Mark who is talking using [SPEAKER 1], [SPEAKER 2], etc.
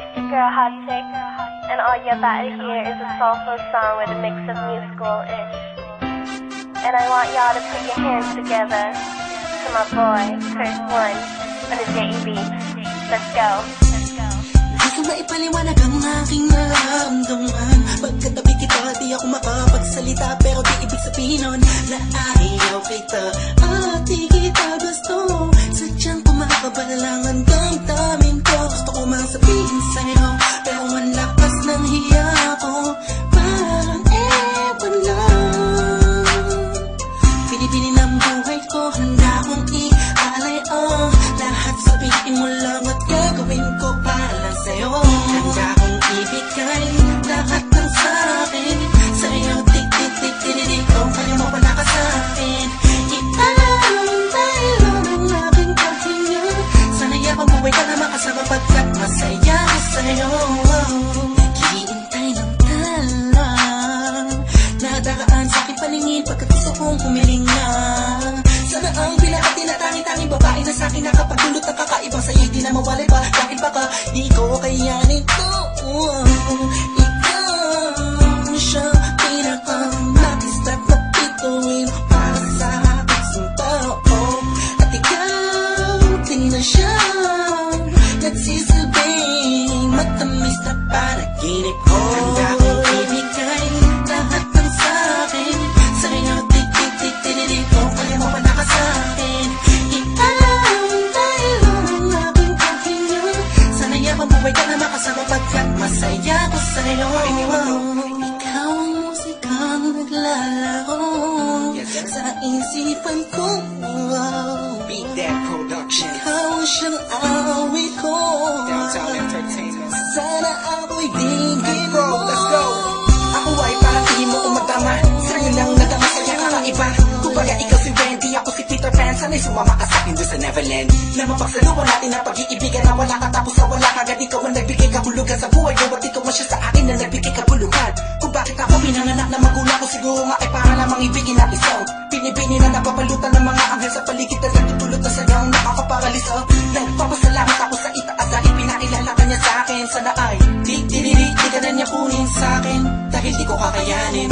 [SPEAKER 1] it's your girl Hot Chick, and all you're about to hear is a soulful song with a mix of musical-ish. And I want y'all to put your hands together to my boy, Chris One, on the JEB. Let's go.
[SPEAKER 2] Di ko maipaliwanag ang aking nararamdaman. Pagkatabi kita, di ako makapagsalita, pero di ibig sabihin nun na ayaw kita at di kita gusto. Sadyang kumakabalan lang ang damdamin ko. Gusto ko mang sabihin sa'yo, pero ang lakas ng hiya ko, parang ewan lang. Pinipili ng buhay ko, handa akong ialay lahat sabihin mo lang at gagawin ko para lang sa'yo. Handa akong ibigay lahat ng sa'kin sa'yo, tik-tik-tik-tik-tik. Kung kaya mo wala ka sa'kin, itay lang ang aking pahinga. Sana'y mabuhay ka na makasama pagkat masaya ko sa'yo. Naghihintay ng talang nadaraan sa'king paningin pagkat gusto kong humiling na. Sana ang pinaka-tinatangi-tanging babae na sa'kin nakapagdulot ng kakaibang sa'yo di na mawalay pa. Dahil baka di ko kayanin to. Ikaw siya pinaka-nag-step na pituin para sa aking tao. At ikaw din na siya nagsisilbing matamis na panaginip ko. Handa akong ibigay lahat ng sa'kin sa'yo, tik-tik-tik-tik-tik. Kung kaya mo wala ka sa'kin, itay lang ang aking pahinga. Sana'y mabuhay ka na makasama pagkat masaya ko sa'yo. Ikaw ang musikang naglalaro sa isipan ko.
[SPEAKER 3] Beat That Production.
[SPEAKER 2] Ikaw ang siyang awit ko.
[SPEAKER 3] Downtown Entertainment.
[SPEAKER 2] Sana ako'y digin mo.
[SPEAKER 3] Let's go. Ako ay parang tingin mo umatama. Sa'yo lang nadama sa'yo kakaiba. Kumbaga ikaw si Wendy, ako si Peter Pan. Sana'y sumama ka sa'kin doon sa Neverland. Na mapagsaluhan natin ang pag-iibigan na wala ka tapos sa wala kagad. Ikaw ang nagbigay kahulugan sa buhay ko at ikaw ang siya sa akin na nagbigay kabuluhan. Kung bakit ako pinanganak na magulang ko, siguro nga ay para lamang ibigin natin song. Pinibini na napapalutan ng mga anghel sa paligid na nagtutulot na sagang nakakaparalisa. Nagpapasalamat ako sa itaas dahil pinailala ka niya sa'kin. Sana ay di ka na niya kunin sa'kin dahil di ko kakayanin.